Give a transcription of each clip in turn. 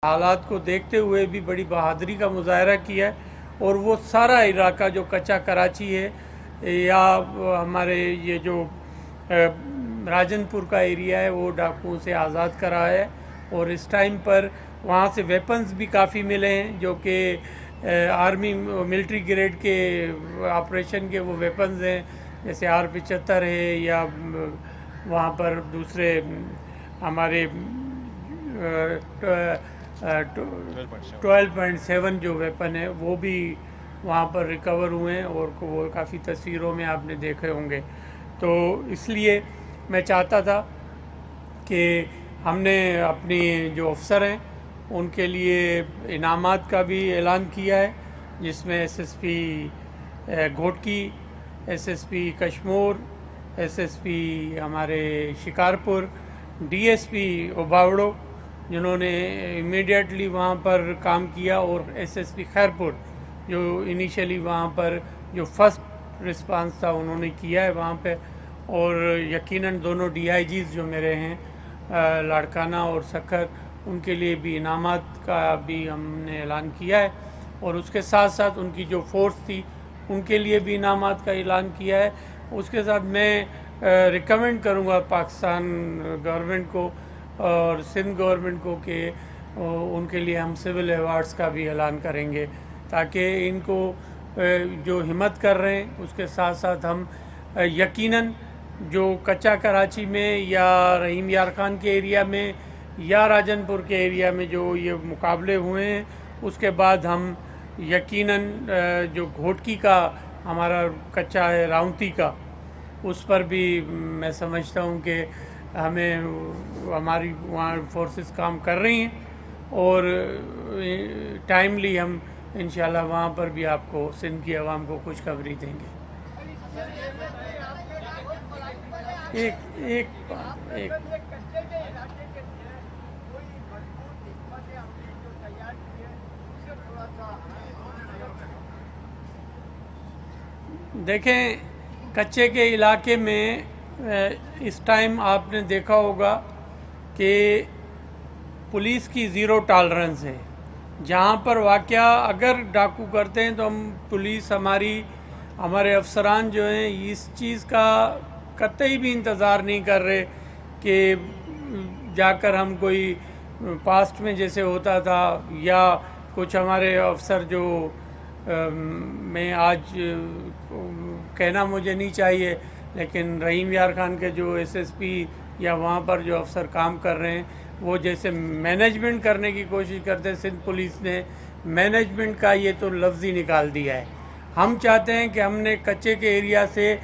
हालात को देखते हुए भी बड़ी बहादुरी का मुजाहरा किया है और वो सारा इलाका जो कच्चा कराची है या हमारे ये जो राजनपुर का एरिया है वो डाकुओं से आज़ाद करा है। और इस टाइम पर वहाँ से वेपन्स भी काफ़ी मिले हैं जो कि आर्मी मिलिट्री ग्रेड के ऑपरेशन के वो वेपन्स हैं, जैसे R75 है या वहाँ पर दूसरे हमारे 12.7 जो वेपन है वो भी वहाँ पर रिकवर हुए हैं और वो काफ़ी तस्वीरों में आपने देखे होंगे। तो इसलिए मैं चाहता था कि हमने अपनी जो अफसर हैं उनके लिए इनामात का भी ऐलान किया है, जिसमें SSP Ghotki, SSP Kashmore, SSP हमारे शिकारपुर, DSP ओबावड़ो जिन्होंने इमीडिएटली वहाँ पर काम किया, और SSP खैरपुर जो इनिशियली वहाँ पर जो फर्स्ट रिस्पांस था उन्होंने किया है वहाँ पे। और यकीनन दोनों DIGs जो मेरे हैं लाड़काना और सखर, उनके लिए भी इनामात का भी हमने ऐलान किया है। और उसके साथ साथ उनकी जो फोर्स थी उनके लिए भी इनामात का ऐलान किया है। उसके साथ मैं रिकमेंड करूँगा पाकिस्तान गवर्नमेंट को और सिंध गवर्नमेंट को कि उनके लिए हम सिविल अवार्ड्स का भी ऐलान करेंगे, ताकि इनको जो हिम्मत कर रहे हैं उसके साथ साथ हम यकीनन जो कच्चा कराची में या रहीम यार खान के एरिया में या राजनपुर के एरिया में जो ये मुकाबले हुए हैं, उसके बाद हम यकीनन जो घोटकी का हमारा कच्चा है राउंती का, उस पर भी मैं समझता हूँ कि हमें हमारी वहाँ फोर्सेस काम कर रही हैं और टाइमली हम इंशाल्लाह वहाँ पर भी आपको सिंध की आवाम को खुशखबरी देंगे। एक देखें, कच्चे के इलाके में इस टाइम आपने देखा होगा कि पुलिस की ज़ीरो टॉलरेंस है। जहाँ पर वाक़या अगर डाकू करते हैं तो हम पुलिस हमारे अफसरान जो हैं इस चीज़ का कतई भी इंतज़ार नहीं कर रहे कि जाकर हम कोई पास्ट में जैसे होता था, या कुछ हमारे अफसर जो मैं आज कहना मुझे नहीं चाहिए, लेकिन रहीम यार खान के जो SSP या वहाँ पर जो अफसर काम कर रहे हैं वो जैसे मैनेजमेंट करने की कोशिश करते हैं। सिंध पुलिस ने मैनेजमेंट का ये तो लफ्ज़ ही निकाल दिया है। हम चाहते हैं कि हमने कच्चे के एरिया से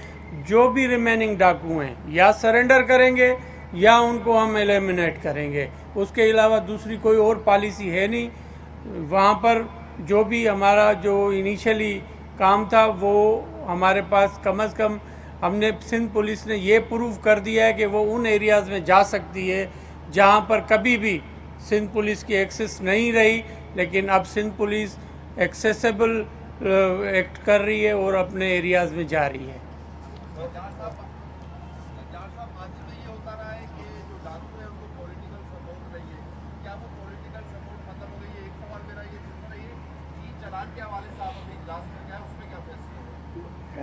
जो भी रिमेनिंग डाकू हैं या सरेंडर करेंगे या उनको हम एलिमिनेट करेंगे, उसके अलावा दूसरी कोई और पॉलिसी है नहीं। वहाँ पर जो भी हमारा जो इनिशियली काम था वो हमारे पास कम से कम हमने सिंध पुलिस ने ये प्रूव कर दिया है कि वो उन एरियाज़ में जा सकती है जहाँ पर कभी भी सिंध पुलिस की एक्सेस नहीं रही, लेकिन अब सिंध पुलिस एक्सेसिबल एक्ट कर रही है और अपने एरियाज़ में जा रही है।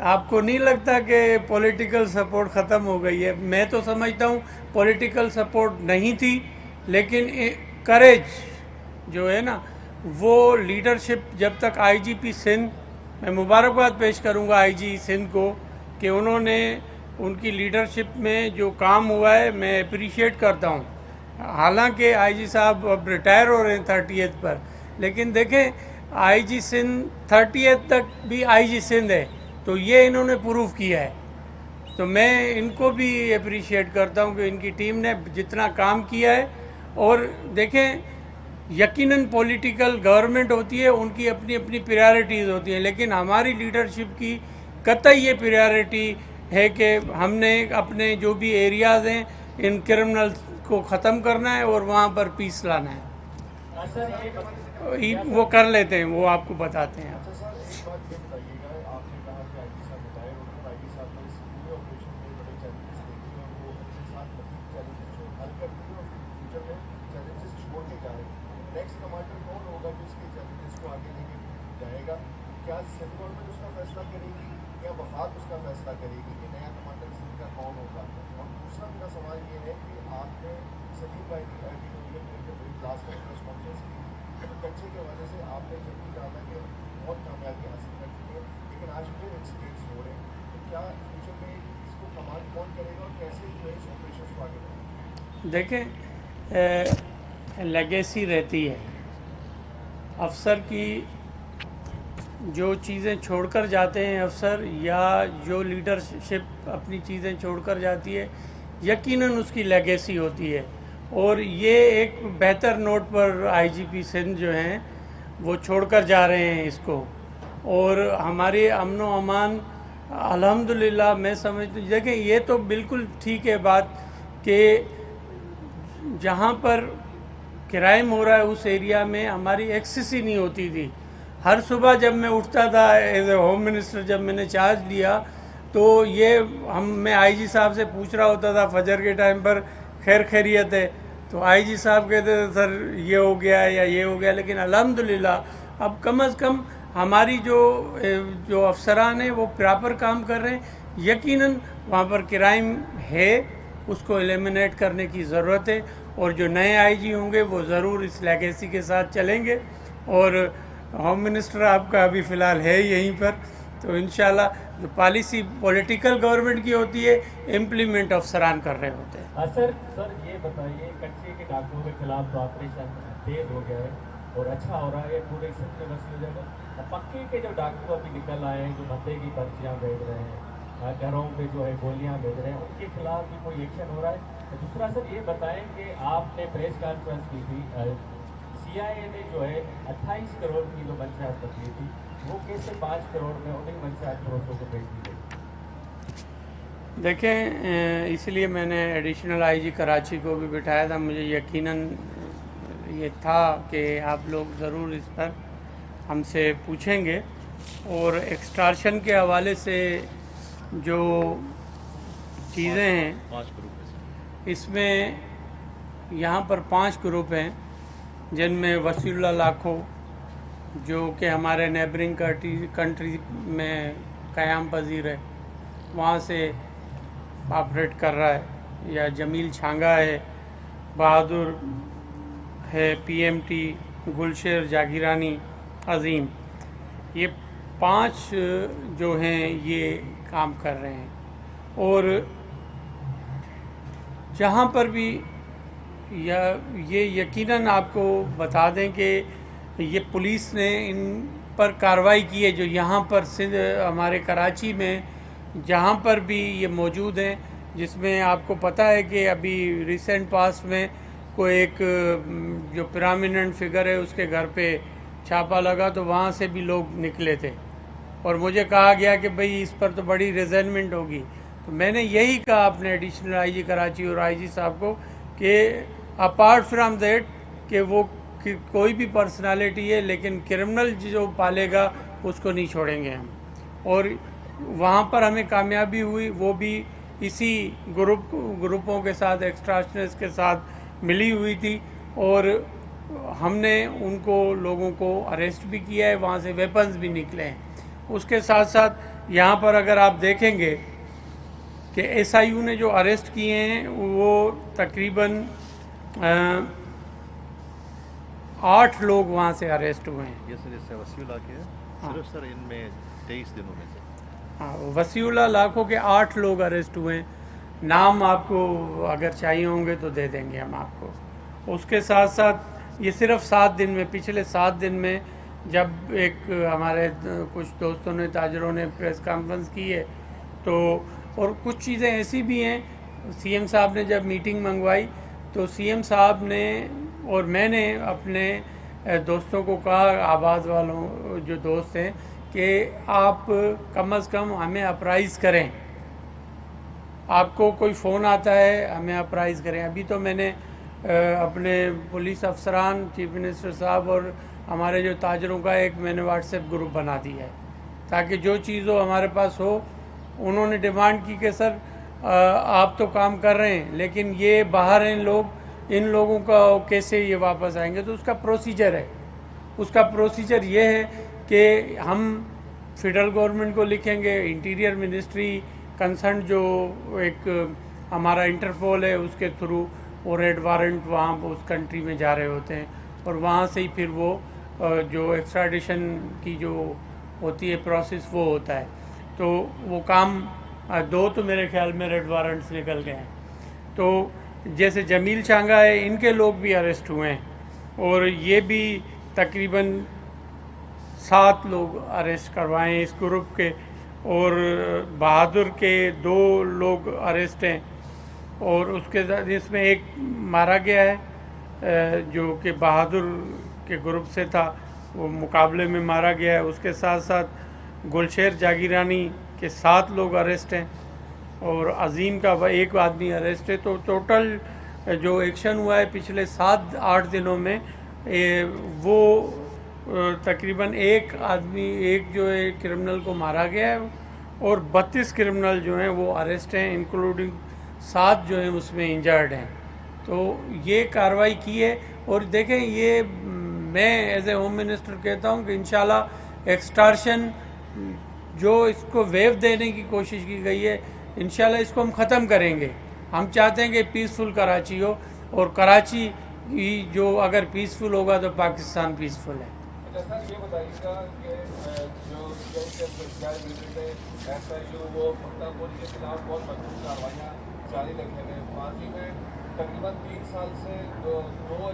आपको नहीं लगता कि पॉलिटिकल सपोर्ट ख़त्म हो गई है? मैं तो समझता हूँ पॉलिटिकल सपोर्ट नहीं थी, लेकिन करेज जो है ना, वो लीडरशिप जब तक IGP सिंध, मैं मुबारकबाद पेश करूँगा IG सिंध को कि उन्होंने उनकी लीडरशिप में जो काम हुआ है मैं अप्रिशिएट करता हूँ। हालांकि IG साहब अब रिटायर हो रहे हैं 30th पर, लेकिन देखें IG सिंध 30th तक भी IG सिंध है, तो ये इन्होंने प्रूव किया है। तो मैं इनको भी अप्रिशिएट करता हूँ कि इनकी टीम ने जितना काम किया है। और देखें, यकीनन पॉलिटिकल गवर्नमेंट होती है, उनकी अपनी अपनी प्रायोरिटीज़ होती हैं, लेकिन हमारी लीडरशिप की कतई ये प्रायोरिटी है कि हमने अपने जो भी एरियाज़ हैं इन क्रिमिनल्स को ख़त्म करना है और वहाँ पर पीस लाना है। वो कर लेते हैं, वो आपको बताते हैं। नेक्स्ट कमांडर कौन होगा जिसको आगे लेके जाएगा? क्या सेंट्रल गवर्नमेंट उसका फैसला करेगी या वफाक उसका फैसला करेगी कि नया कमांडर का कौन होगा? और दूसरा मेरा सवाल ये है कि आपने सलीम भाई लास्ट टाइम प्रेस कॉन्फ्रेंस की तो कच्चे के वजह से आपने जब भी कहा था कि बहुत कामयाबी हासिल कर चुके हैं, लेकिन आज फिर इंसिडेंट्स हो रहे हैं, तो क्या फ्यूचर में इसको कमांड कौन करेगा और कैसे जो है इस ऑपरेशन को आगे बढ़ेगा? देखें, लेगेसी रहती है अफसर की, जो चीज़ें छोड़कर जाते हैं अफसर या जो लीडरशिप अपनी चीज़ें छोड़कर जाती है, यकीनन उसकी लेगेसी होती है। और ये एक बेहतर नोट पर आईजीपी सिंध जो हैं वो छोड़कर जा रहे हैं इसको। और हमारे अमन व अमान अल्हम्दुलिल्लाह मैं समझती हूँ, देखें ये तो बिल्कुल ठीक है बात कि जहाँ पर क्राइम हो रहा है उस एरिया में हमारी एक्सेस ही नहीं होती थी। हर सुबह जब मैं उठता था एज ए होम मिनिस्टर, जब मैंने चार्ज लिया तो ये मैं आईजी साहब से पूछ रहा होता था फजर के टाइम पर खैर खैरियत है, तो आईजी साहब कहते थे सर ये हो गया या ये हो गया। लेकिन अल्हम्दुलिल्लाह अब कम अज़ कम हमारी जो अफसरान हैं वो प्रॉपर काम कर रहे हैं। यकीनन वहाँ पर क्राइम है, उसको एलिमिनेट करने की ज़रूरत है। और जो नए आईजी होंगे वो ज़रूर इस लेगेसी के साथ चलेंगे। और होम मिनिस्टर आपका अभी फ़िलहाल है यहीं पर, तो इंशाल्लाह जो पॉलिसी पॉलिटिकल गवर्नमेंट की होती है, इम्प्लीमेंट अफसरान कर रहे होते हैं। सर ये बताइए, कच्चे के डाकुओं के खिलाफ तो ऑपरेशन तेज हो गया है और अच्छा हो रहा है, पूरे सिंध में वसूल हो जाएगा। और पक्के के जो डाकू अभी निकल आए हैं, जो भत्ते की पर्चियाँ भेज रहे हैं, घरों पे जो है गोलियां भेज रहे हैं, उनके खिलाफ भी कोई एक्शन हो रहा है? तो दूसरा सर ये बताएं कि आपने प्रेस कॉन्फ्रेंस की थी, सीआईए ने जो है 28 करोड़ की जो मंशा बदली थी, वो कैसे 5 करोड़ में उन्हीं मंशा फरोशों को भेज दी गई? देखें, इसलिए मैंने एडिशनल आईजी कराची को भी बिठाया था। मुझे यकीनन ये था कि आप लोग ज़रूर इस पर हमसे पूछेंगे। और एक्सटॉर्शन के हवाले से जो चीज़ें हैं, 5 ग्रुप इसमें यहाँ पर 5 ग्रुप हैं, जिनमें वसीउल्लाह लाखो जो कि हमारे नेबरिंग कंट्री में क़याम पजीर है, वहाँ से ऑपरेट कर रहा है, या जमील छांगा है, बहादुर है, पीएमटी, गुलशेर जागीरानी, अज़ीम, ये 5 जो हैं ये काम कर रहे हैं। और जहाँ पर भी ये यकीनन आपको बता दें कि ये पुलिस ने इन पर कार्रवाई की है, जो यहाँ पर सिंध हमारे कराची में जहाँ पर भी ये मौजूद हैं, जिसमें आपको पता है कि अभी रिसेंट पास में कोई एक जो प्रोमिनेंट फिगर है उसके घर पे छापा लगा, तो वहाँ से भी लोग निकले थे और मुझे कहा गया कि भाई इस पर तो बड़ी रिजेंटमेंट होगी। तो मैंने यही कहा अपने एडिशनल आईजी कराची और आईजी साहब को कि अपार्ट फ्रॉम दैट कि वो कोई भी पर्सनालिटी है, लेकिन क्रिमिनल जो पालेगा उसको नहीं छोड़ेंगे हम। और वहाँ पर हमें कामयाबी हुई, वो भी इसी ग्रुपों के साथ, एक्सट्रैक्शनिस्ट के साथ मिली हुई थी, और हमने उनको लोगों को अरेस्ट भी किया है, वहाँ से वेपन्स भी निकले हैं। उसके साथ साथ यहाँ पर अगर आप देखेंगे कि एसआईयू ने जो अरेस्ट किए हैं वो तकरीबन 8 लोग वहाँ से अरेस्ट हुए हैं। ये सर इससे वसीउल्लाह के सिर्फ सर इनमें 23 दिनों में से, हाँ, वसीउल्लाह लाखों के 8 लोग अरेस्ट हुए हैं। नाम आपको अगर चाहिए होंगे तो दे देंगे हम आपको। उसके साथ साथ ये सिर्फ 7 दिन में, पिछले 7 दिन में जब एक हमारे कुछ दोस्तों ने, ताजरों ने प्रेस कॉन्फ्रेंस की है, तो और कुछ चीज़ें ऐसी भी हैं, सीएम साहब ने जब मीटिंग मंगवाई तो सीएम साहब ने और मैंने अपने दोस्तों को कहा, आबाद वालों जो दोस्त हैं, कि आप कम अज़ कम हमें अप्राइज़ करें, आपको कोई फ़ोन आता है हमें अप्राइज़ करें। अभी तो मैंने अपने पुलिस अफसरान, चीफ मिनिस्टर साहब और हमारे जो ताजरों का एक मैंने व्हाट्सएप ग्रुप बना दिया है, ताकि जो चीज़ हो हमारे पास हो। उन्होंने डिमांड की कि सर आप तो काम कर रहे हैं, लेकिन ये बाहर हैं लोग, इन लोगों का कैसे ये वापस आएंगे, तो उसका प्रोसीजर है। उसका प्रोसीजर ये है कि हम फेडरल गवर्नमेंट को लिखेंगे, इंटीरियर मिनिस्ट्री कंसर्न जो एक हमारा इंटरपोल है उसके थ्रू वो रेड वारंट वहाँ उस कंट्री में जा रहे होते हैं, और वहाँ से ही फिर वो जो एक्स्ट्राडिशन की जो होती है प्रोसेस वो होता है। तो वो काम दो तो मेरे ख्याल में रेड वारंट्स निकल गए हैं। तो जैसे जमील चांगा है, इनके लोग भी अरेस्ट हुए हैं, और ये भी तकरीबन 7 लोग अरेस्ट करवाए इस ग्रुप के, और बहादुर के 2 लोग अरेस्ट हैं, और उसके साथ इसमें एक मारा गया है जो कि बहादुर के ग्रुप से था, वो मुकाबले में मारा गया है। उसके साथ साथ गुलशेर जागीरानी के 7 लोग अरेस्ट हैं, और अजीम का एक आदमी अरेस्ट है। तो टोटल जो एक्शन हुआ है पिछले 7-8 दिनों में वो तकरीबन एक आदमी, एक जो है क्रिमिनल को मारा गया है, और 32 क्रिमिनल जो हैं वो अरेस्ट हैं, इंक्लूडिंग 7 जो हैं उसमें इंजर्ड हैं। तो ये कार्रवाई की है। और देखें, ये मैं एज ए होम मिनिस्टर कहता हूँ कि इंशाल्लाह एक्सटॉर्शन जो इसको वेव देने की कोशिश की गई है, इंशाल्लाह इसको हम ख़त्म करेंगे। हम चाहते हैं कि पीसफुल कराची हो, और कराची जो अगर पीसफुल होगा तो पाकिस्तान पीसफुल है। अच्छा सर, ये बताइएगा कि जो SIU वो मुक्तापुर के खिलाफ बहुत मजबूत कार्रवाइयाँ जारी रखे गए। माजी में तकरीबन 3 साल से दो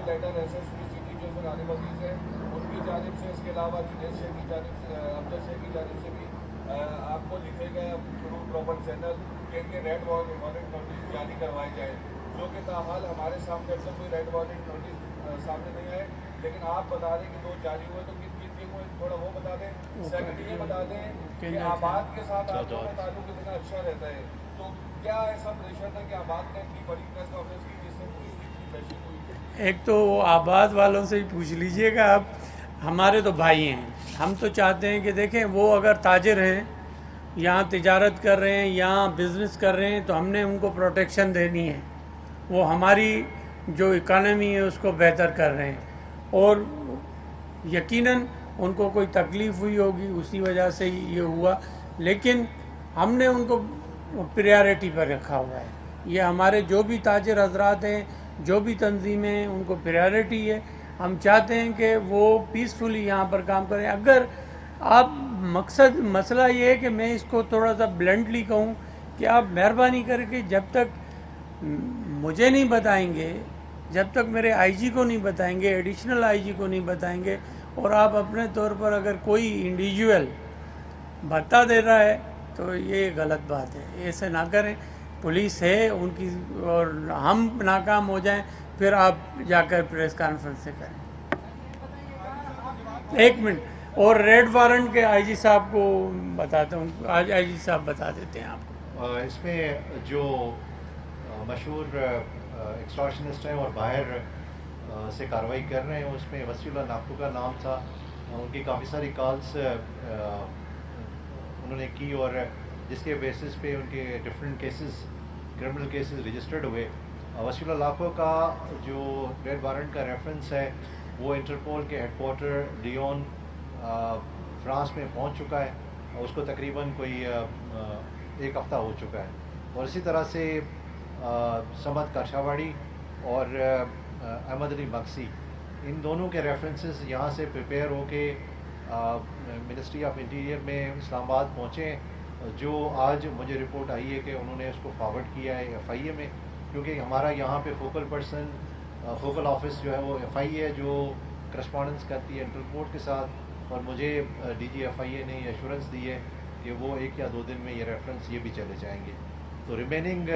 लेटर SSP सिटी जो सरानी वजीर है उनकी जानिब से, इसके अलावा दिनेश शेख की जानिब से, अब्दुल शेख की जानिब से भी आपको लिखे गए थ्रू प्रॉपर चैनल के लिए रेड वारंट नोटिस जारी करवाए जाए, जो कि ताहाल हमारे सामने अब तक कोई रेड वारंट नोटिस सामने नहीं आए। लेकिन आप बता दें कि 2 जारी हुए, तो किन किन के हुए थोड़ा वो बता दें। सेकंड ये बता दें कि आबाद के साथ आपका ताल्लुक कितना अच्छा रहता है, तो क्या ऐसा प्रेशर था कि आबाद ने इतनी बड़ी प्रेस कॉन्फ्रेंस की जिससे पूरी प्रेशर हुई? एक तो आबाद वालों से ही पूछ लीजिएगा आप, हमारे तो भाई हैं। हम तो चाहते हैं कि देखें, वो अगर ताजिर हैं, यहाँ तिजारत कर रहे हैं, यहाँ बिज़नेस कर रहे हैं, तो हमने उनको प्रोटेक्शन देनी है। वो हमारी जो इकानमी है उसको बेहतर कर रहे हैं, और यकीनन उनको कोई तकलीफ़ हुई होगी, उसी वजह से ही ये हुआ। लेकिन हमने उनको प्रायोरिटी पर रखा हुआ है। ये हमारे जो भी ताजिर हजरात हैं, जो भी तंजीमें हैं, उनको प्रायोरिटी है। हम चाहते हैं कि वो पीसफुली यहाँ पर काम करें। अगर आप मसला ये है कि मैं इसको थोड़ा सा ब्लंटली कहूँ कि आप मेहरबानी करके जब तक मुझे नहीं बताएंगे, जब तक मेरे IG को नहीं बताएंगे, एडिशनल IG को नहीं बताएंगे, और आप अपने तौर पर अगर कोई इंडिविजुअल बता दे रहा है तो ये गलत बात है। ऐसे ना करें, पुलिस है उनकी, और हम नाकाम हो जाएं फिर आप जाकर प्रेस कॉन्फ्रेंस से करें। एक मिनट, और रेड वारंट के IG साहब को बताता हूँ, आज IG साहब बता देते हैं आपको। इसमें जो मशहूर एक्सटॉर्शनिस्ट हैं और बाहर से कार्रवाई कर रहे हैं, उसमें वसीउल्लाह नाकू का नाम था। उनकी काफ़ी सारी कॉल्स उन्होंने की, और जिसके बेसिस पे उनके different cases, criminal cases registered हुए। वसीउल्लाह नाकू का जो रेड वारंट का रेफरेंस है वो इंटरपोल के हेडक्वार्टर लियोन फ्रांस में पहुंच चुका है, और उसको तकरीबन कोई 1 हफ़्ता हो चुका है। और इसी तरह से समद काशावाड़ी और अहमद अली मक्सी, इन दोनों के रेफरेंसेस यहाँ से प्रिपेयर होके मिनिस्ट्री ऑफ इंटीरियर में इस्लामाबाद पहुँचे, जो आज मुझे रिपोर्ट आई है कि उन्होंने उसको फॉरवर्ड किया है FIA में, क्योंकि हमारा यहाँ पे फोकल ऑफिस जो है वो FIA है, जो करस्पॉन्डेंस करती है इंटरपोर्ट के साथ। और मुझे DG FIA ने एश्योरेंस दी है कि वो 1 या 2 दिन में ये रेफरेंस ये भी चले जाएंगे। तो रिमेनिंग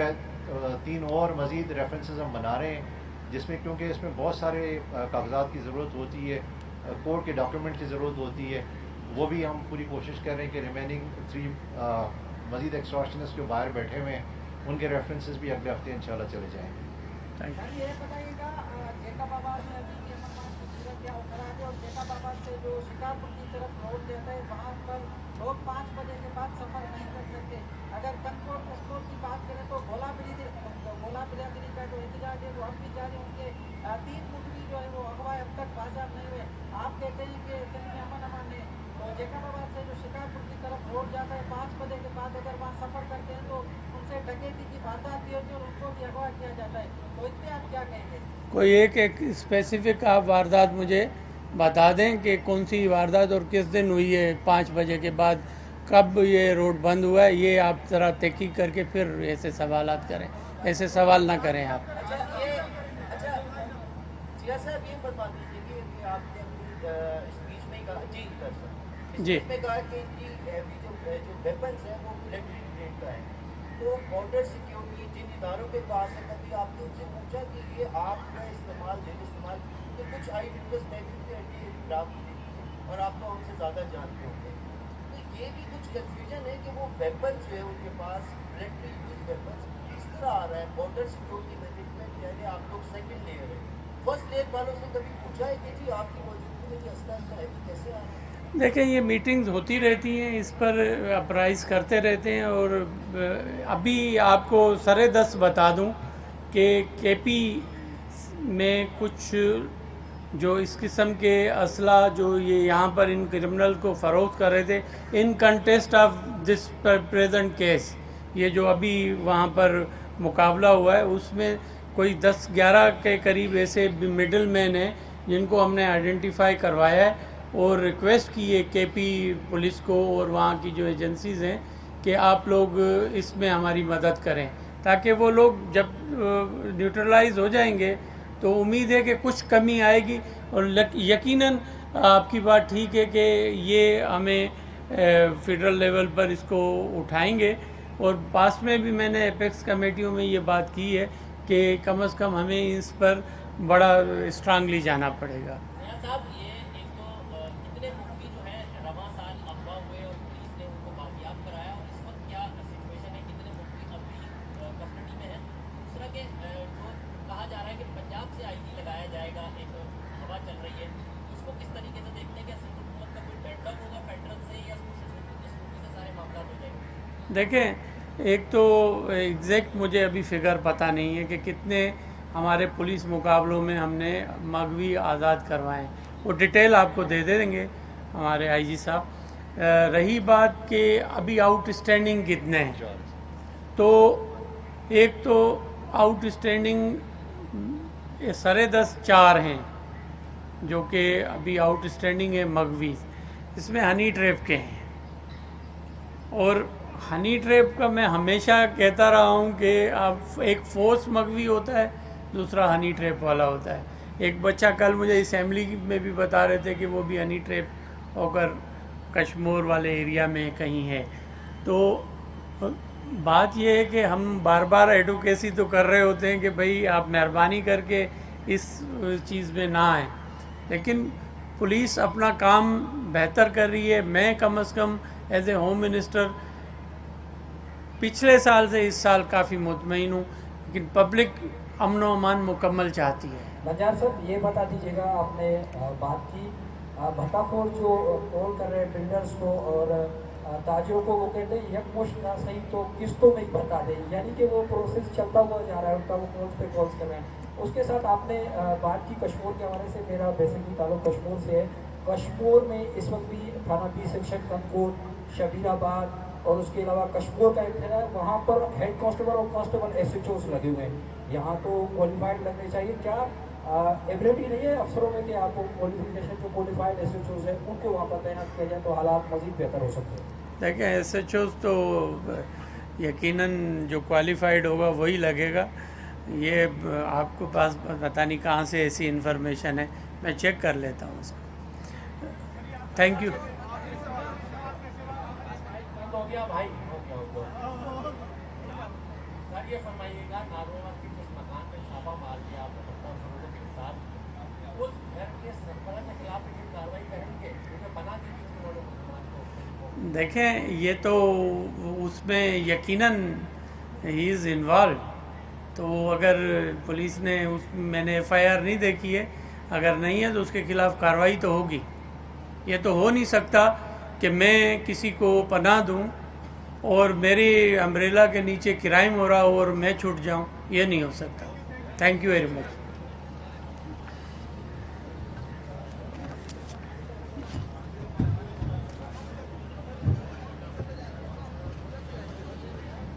3 और मज़ीद रेफरेंसेस हम बना रहे हैं, जिसमें क्योंकि इसमें बहुत सारे कागजात की ज़रूरत होती है, कोर्ट के डॉक्यूमेंट की ज़रूरत होती है, वो भी हम पूरी कोशिश कर रहे हैं कि रिमेनिंग 3 मज़ीद एक्सटॉर्शनिस्ट जो बाहर बैठे हुए हैं उनके रेफरेंसेस भी अगले हफ्ते इंशाल्लाह चले जाएंगे। ये बताइएगा, जेकब आबाद में अभी ये क्या हो रहा है, और जेकब आबाद से से जो शिकारपुर की तरफ रोड जाता है वहाँ पर लोग 5 बजे के बाद सफर नहीं कर सकते। अगर कंट्रोल स्टोर की बात करें तो गोला बिरादरी का जो एहतजाज है वो अब भी जारी। उनके 3 मुखरी जो है वो अगवा अब तक बाजार नहीं हुए। आप कहते हैं कि इतने अमन है, तो जैकबाबाद से जो शिकारपुर की तरफ रोड जाता है 5 बजे के बाद अगर वहाँ सफर करते हैं तो उनसे डकैती की वारदात भी होती है और उनको भी अगवा किया जाता है। तो इस पर आप क्या कहेंगे? कोई एक स्पेसिफिक आप वारदात मुझे बता दें कि कौन सी वारदात और किस दिन हुई है, 5 बजे के बाद कब ये रोड बंद हुआ है, ये आप ज़रा तहकीक करके फिर ऐसे सवालात करें, ऐसे सवाल ना करें आप। अच्छा जिया साहब ये बता दीजिए कि आपने अपनी स्पीच में कहा जी जी में कहा कि अभी जो वेपन्स हैं वो मिलिट्री ग्रेड का है, तो बॉर्डर सिक्योरिटी जिन इदारों के पास है, कभी आपने उनसे पूछा कि ये आपका इस्तेमाल तो कुछ आई विटनेस ने भी एयरक्राफ्ट देखी है और आप तो हमसे ज़्यादा जानते होंगे, तो ये भी कुछ कन्फ्यूजन है कि वो वेपन्स जो है उनके पास मिलिट्री यूज वेपन्स किस तरह आ रहा है। बॉर्डर सिक्योरिटी मैनेजमेंट यानी आप लोग सेकेंड लेयर है, फर्स्ट लेयर वालों से कभी पूछा है कि जी आपकी मौजूदगी में असला कैसे आ रहा है? देखें, ये मीटिंग्स होती रहती हैं, इस पर अपराइज करते रहते हैं। और अभी आपको सरे 10 बता दूं कि केपी में कुछ जो इस किस्म के असला जो ये यहाँ पर इन क्रिमिनल को फ़रोख्त कर रहे थे in contest of this present case, ये जो अभी वहाँ पर मुकाबला हुआ है उसमें कोई 10-11 के करीब ऐसे मिडल मैन हैं जिनको हमने आइडेंटिफाई करवाया है और रिक्वेस्ट की है केपी पुलिस को और वहाँ की जो एजेंसीज़ हैं कि आप लोग इसमें हमारी मदद करें, ताकि वो लोग जब न्यूट्रलाइज हो जाएंगे तो उम्मीद है कि कुछ कमी आएगी। और यकीनन आपकी बात ठीक है कि ये हमें फेडरल लेवल पर इसको उठाएंगे। और पास में भी मैंने एपेक्स कमेटियों में ये बात की है कि कम से कम हमें इस पर बड़ा स्ट्रांगली जाना पड़ेगा। साहब ये एक तो कितने मुखी जो है रवा साल अगवा हुए और पुलिस ने उनको कामयाब कराया, और इस वक्त क्या सिचुएशन है, कितने मुखी अभी कस्टडी में है? दूसरा के जो कहा जा रहा है कि पंजाब से आईडी लगाया जाएगा, एक हवा चल रही है, उसको किस तरीके से देखते हैं? क्या सिंध हुकूमत का कोई डेडलॉक होगा फेडरल से या स्कूटी से सारे मामला हो जाएंगे? देखें, एक तो एग्जैक्ट मुझे अभी फिगर पता नहीं है कि कितने हमारे पुलिस मुकाबलों में हमने मगवी आज़ाद करवाएं, वो डिटेल आपको दे देंगे हमारे आईजी साहब। रही बात कि अभी आउटस्टैंडिंग कितने हैं, तो एक तो आउटस्टैंडिंग सरे 10 4 हैं जो कि अभी आउटस्टैंडिंग है मगवी, इसमें हनी ट्रैप के हैं। और हनी ट्रैप का मैं हमेशा कहता रहा हूँ कि आप एक फोर्स मगवी होता है, दूसरा हनी ट्रैप वाला होता है। एक बच्चा कल मुझे असेंबली में भी बता रहे थे कि वो भी हनी ट्रैप होकर कश्मीर वाले एरिया में कहीं है। तो बात यह है कि हम बार बार एडवोकेसी तो कर रहे होते हैं कि भाई आप मेहरबानी करके इस चीज़ में ना आएँ, लेकिन पुलिस अपना काम बेहतर कर रही है। मैं कम से कम एज ए होम मिनिस्टर पिछले साल से इस साल काफ़ी मुतमईन हूँ, लेकिन पब्लिक अमन व अमान मुकम्मल चाहती है। नजार साहब ये बता दीजिएगा, आपने बात की भट्टाखोर जो टोल कर रहे हैं बिल्डर्स को और ताजियों को, वो कहते हैं यकमुश्त ना सही तो किस्तों में ही भरता दें, यानी कि वो प्रोसेस चलता हुआ जा रहा है उनका, वो कॉल्स पे कॉल्स कर रहे हैं। उसके साथ आपने बात की कश्मीर के हवाले से, मेरा बेसिकली ताल्लुक कश्मीर से है। कश्मीर में इस वक्त भी थाना पी सेक्शन कनकोट, शबीराबाद और उसके अलावा कश्मीर का एक है, वहाँ पर हेड कांस्टेबल और कांस्टेबल SHOs लगे हुए हैं। यहाँ तो क्वालिफाइड लगने चाहिए, क्या एबिलिटी नहीं है अफसरों में कि आपको क्वालिफिकेशन जो क्वालिफाइड SHOs है उनको वहाँ पर तैनात किया जाए तो हालात मज़ीद बेहतर हो सकते हैं? देखिए, SHOs तो यकीनन जो क्वालिफाइड होगा वही लगेगा। ये आपको पास पता नहीं कहाँ से ऐसी इन्फॉर्मेशन है, मैं चेक कर लेता हूँ उसको। Thank you. हो गया भाई, हो गया। सर ये फरमाइएगा, नारोवाल के जिस मकान में छापा मार दिया आपने भट्टाखोरों के साथ, उस घर के सरबराह के खिलाफ भी कार्रवाई करेंगे क्योंकि बना दी थी उन्होंने मुसलमान को? देखें, ये तो उसमें यकीनन ही इज़ इन्वॉल्व, तो अगर पुलिस ने मैंने FIR नहीं देखी है, अगर नहीं है तो उसके खिलाफ कार्रवाई तो होगी। ये तो हो नहीं सकता कि मैं किसी को पनाह दूं और मेरी अम्ब्रेला के नीचे क्राइम हो रहा हो और मैं छूट जाऊं, ये नहीं हो सकता। Thank you very much.